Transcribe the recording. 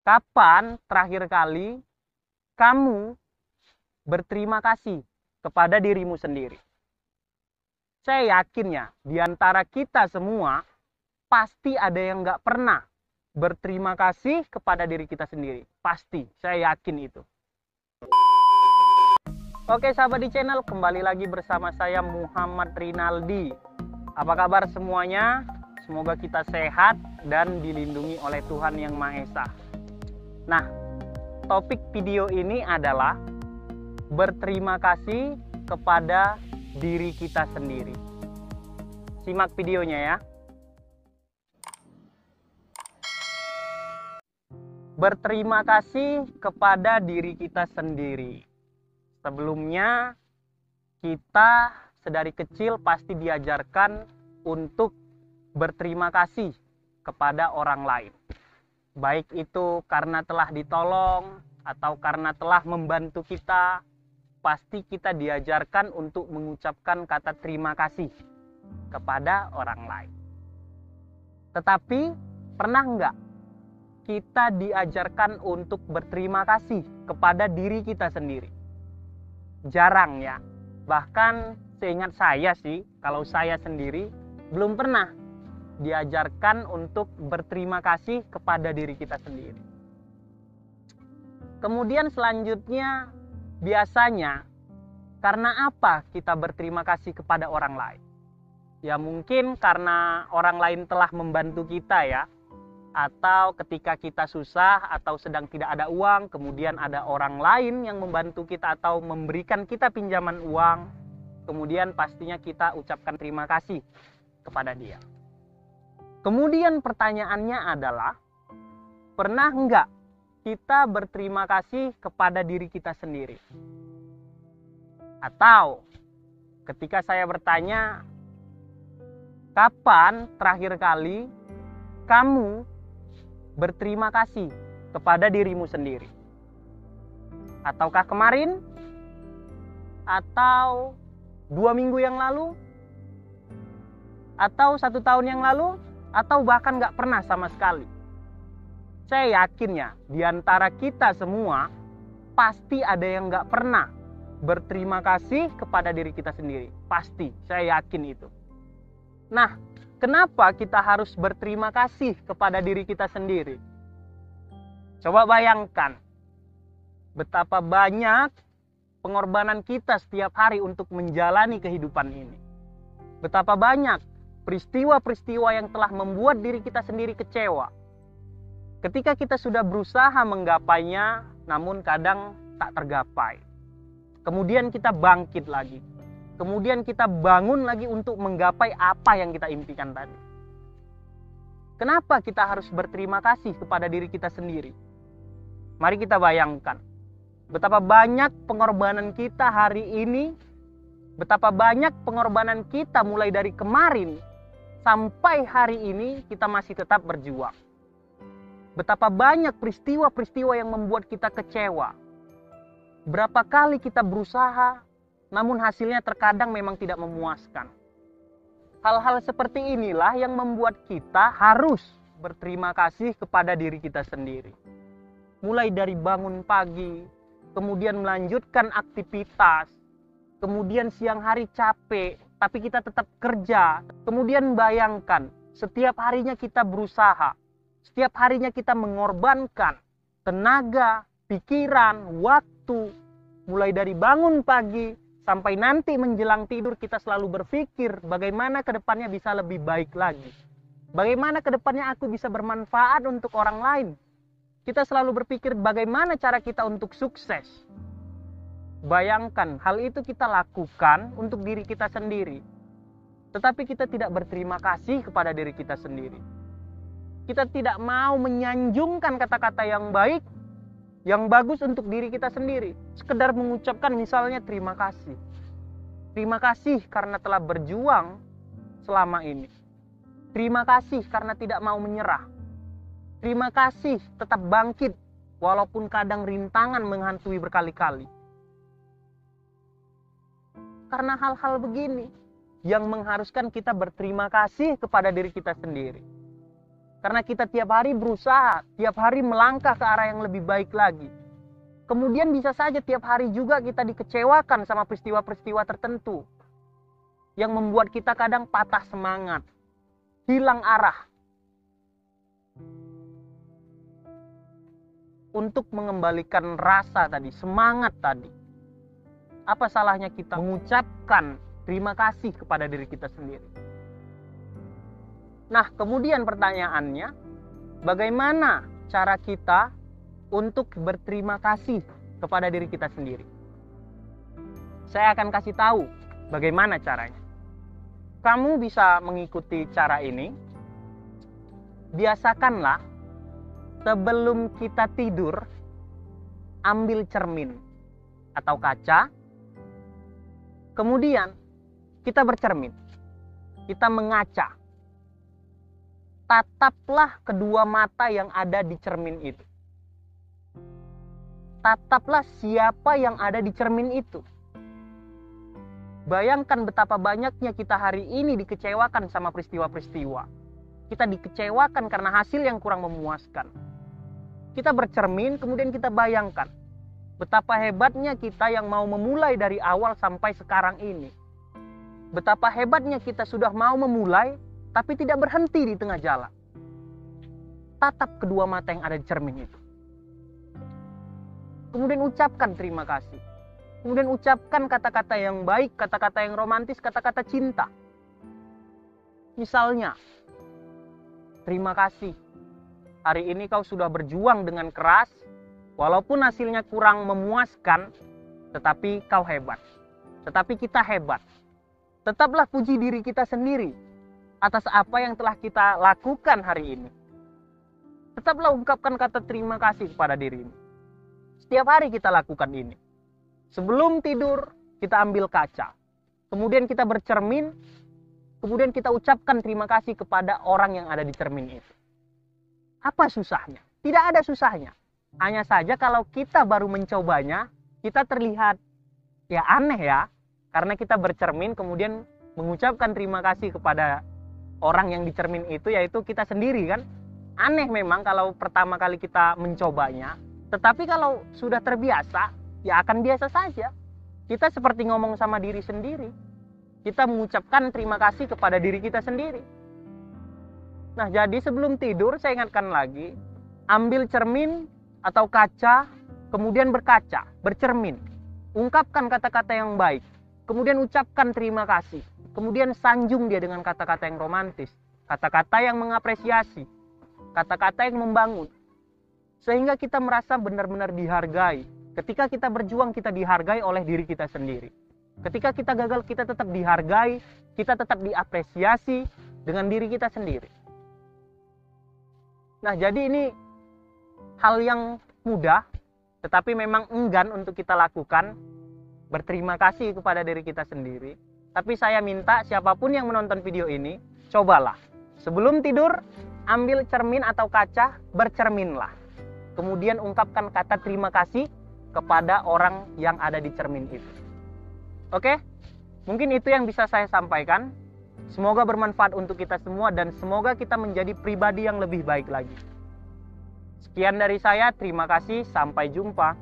Kapan terakhir kali kamu berterima kasih kepada dirimu sendiri? Saya yakin ya, di antara kita semua pasti ada yang nggak pernah berterima kasih kepada diri kita sendiri. Pasti, saya yakin itu. Oke sahabat di channel, kembali lagi bersama saya Muhammad Rinaldi. Apa kabar semuanya? Semoga kita sehat dan dilindungi oleh Tuhan Yang Maha Esa. Nah, topik video ini adalah berterima kasih kepada diri kita sendiri. Simak videonya ya. Berterima kasih kepada diri kita sendiri. Sebelumnya, kita sedari kecil pasti diajarkan untuk berterima kasih kepada orang lain. Baik itu karena telah ditolong atau karena telah membantu kita, pasti kita diajarkan untuk mengucapkan kata terima kasih kepada orang lain. Tetapi pernah enggak kita diajarkan untuk berterima kasih kepada diri kita sendiri? Jarang ya. Bahkan seingat saya sih, kalau saya sendiri belum pernah diajarkan untuk berterima kasih kepada diri kita sendiri. Kemudian selanjutnya, biasanya karena apa kita berterima kasih kepada orang lain? Ya mungkin karena orang lain telah membantu kita ya, atau ketika kita susah atau sedang tidak ada uang, kemudian ada orang lain yang membantu kita atau memberikan kita pinjaman uang, kemudian pastinya kita ucapkan terima kasih kepada dia. Kemudian pertanyaannya adalah, pernah enggak kita berterima kasih kepada diri kita sendiri? Atau ketika saya bertanya, kapan terakhir kali kamu berterima kasih kepada dirimu sendiri? Ataukah kemarin? Atau 2 minggu yang lalu? Atau 1 tahun yang lalu? Atau bahkan nggak pernah sama sekali? Saya yakin ya, di antara kita semua pasti ada yang nggak pernah berterima kasih kepada diri kita sendiri. Pasti, saya yakin itu. Nah, kenapa kita harus berterima kasih kepada diri kita sendiri? Coba bayangkan, betapa banyak pengorbanan kita setiap hari untuk menjalani kehidupan ini. Betapa banyak peristiwa-peristiwa yang telah membuat diri kita sendiri kecewa. Ketika kita sudah berusaha menggapainya, namun kadang tak tergapai. Kemudian kita bangkit lagi. Kemudian kita bangun lagi untuk menggapai apa yang kita impikan tadi. Kenapa kita harus berterima kasih kepada diri kita sendiri? Mari kita bayangkan, betapa banyak pengorbanan kita hari ini, betapa banyak pengorbanan kita mulai dari kemarin, sampai hari ini kita masih tetap berjuang. Betapa banyak peristiwa-peristiwa yang membuat kita kecewa. Berapa kali kita berusaha, namun hasilnya terkadang memang tidak memuaskan. Hal-hal seperti inilah yang membuat kita harus berterima kasih kepada diri kita sendiri. Mulai dari bangun pagi, kemudian melanjutkan aktivitas, kemudian siang hari capek, tapi kita tetap kerja. Kemudian bayangkan, setiap harinya kita berusaha, setiap harinya kita mengorbankan tenaga, pikiran, waktu, mulai dari bangun pagi sampai nanti menjelang tidur kita selalu berpikir bagaimana kedepannya bisa lebih baik lagi. Bagaimana kedepannya aku bisa bermanfaat untuk orang lain. Kita selalu berpikir bagaimana cara kita untuk sukses. Bayangkan, hal itu kita lakukan untuk diri kita sendiri. Tetapi kita tidak berterima kasih kepada diri kita sendiri. Kita tidak mau menyanjungkan kata-kata yang baik, yang bagus untuk diri kita sendiri. Sekedar mengucapkan misalnya terima kasih. Terima kasih karena telah berjuang selama ini. Terima kasih karena tidak mau menyerah. Terima kasih tetap bangkit walaupun kadang rintangan menghantui berkali-kali. Karena hal-hal begini yang mengharuskan kita berterima kasih kepada diri kita sendiri. Karena kita tiap hari berusaha, tiap hari melangkah ke arah yang lebih baik lagi. Kemudian bisa saja tiap hari juga kita dikecewakan sama peristiwa-peristiwa tertentu yang membuat kita kadang patah semangat, hilang arah untuk mengembalikan rasa tadi, semangat tadi. Apa salahnya kita mengucapkan terima kasih kepada diri kita sendiri? Nah, kemudian pertanyaannya, bagaimana cara kita untuk berterima kasih kepada diri kita sendiri? Saya akan kasih tahu bagaimana caranya. Kamu bisa mengikuti cara ini. Biasakanlah sebelum kita tidur, ambil cermin atau kaca. Kemudian kita bercermin, kita mengaca. Tataplah kedua mata yang ada di cermin itu. Tataplah siapa yang ada di cermin itu. Bayangkan betapa banyaknya kita hari ini dikecewakan sama peristiwa-peristiwa. Kita dikecewakan karena hasil yang kurang memuaskan. Kita bercermin, kemudian kita bayangkan betapa hebatnya kita yang mau memulai dari awal sampai sekarang ini. Betapa hebatnya kita sudah mau memulai, tapi tidak berhenti di tengah jalan. Tatap kedua mata yang ada di cermin itu. Kemudian ucapkan terima kasih. Kemudian ucapkan kata-kata yang baik, kata-kata yang romantis, kata-kata cinta. Misalnya, terima kasih. Hari ini kau sudah berjuang dengan keras, walaupun hasilnya kurang memuaskan, tetapi kau hebat. Tetapi kita hebat. Tetaplah puji diri kita sendiri atas apa yang telah kita lakukan hari ini. Tetaplah ungkapkan kata terima kasih kepada diri ini. Setiap hari kita lakukan ini. Sebelum tidur, kita ambil kaca. Kemudian kita bercermin. Kemudian kita ucapkan terima kasih kepada orang yang ada di cermin itu. Apa susahnya? Tidak ada susahnya. Hanya saja kalau kita baru mencobanya, kita terlihat ya aneh ya. Karena kita bercermin kemudian mengucapkan terima kasih kepada orang yang dicermin itu, yaitu kita sendiri kan. Aneh memang kalau pertama kali kita mencobanya. Tetapi kalau sudah terbiasa, ya akan biasa saja. Kita seperti ngomong sama diri sendiri. Kita mengucapkan terima kasih kepada diri kita sendiri. Nah, jadi sebelum tidur saya ingatkan lagi, ambil cermin atau kaca, kemudian berkaca, bercermin. Ungkapkan kata-kata yang baik. Kemudian ucapkan terima kasih. Kemudian sanjung dia dengan kata-kata yang romantis. Kata-kata yang mengapresiasi. Kata-kata yang membangun. Sehingga kita merasa benar-benar dihargai. Ketika kita berjuang, kita dihargai oleh diri kita sendiri. Ketika kita gagal, kita tetap dihargai. Kita tetap diapresiasi dengan diri kita sendiri. Nah, jadi ini hal yang mudah. Tetapi memang enggan untuk kita lakukan. Berterima kasih kepada diri kita sendiri. Tapi saya minta siapapun yang menonton video ini, cobalah. Sebelum tidur, ambil cermin atau kaca, bercerminlah. Kemudian ungkapkan kata terima kasih kepada orang yang ada di cermin itu. Oke? Mungkin itu yang bisa saya sampaikan. Semoga bermanfaat untuk kita semua dan semoga kita menjadi pribadi yang lebih baik lagi. Sekian dari saya, terima kasih, sampai jumpa.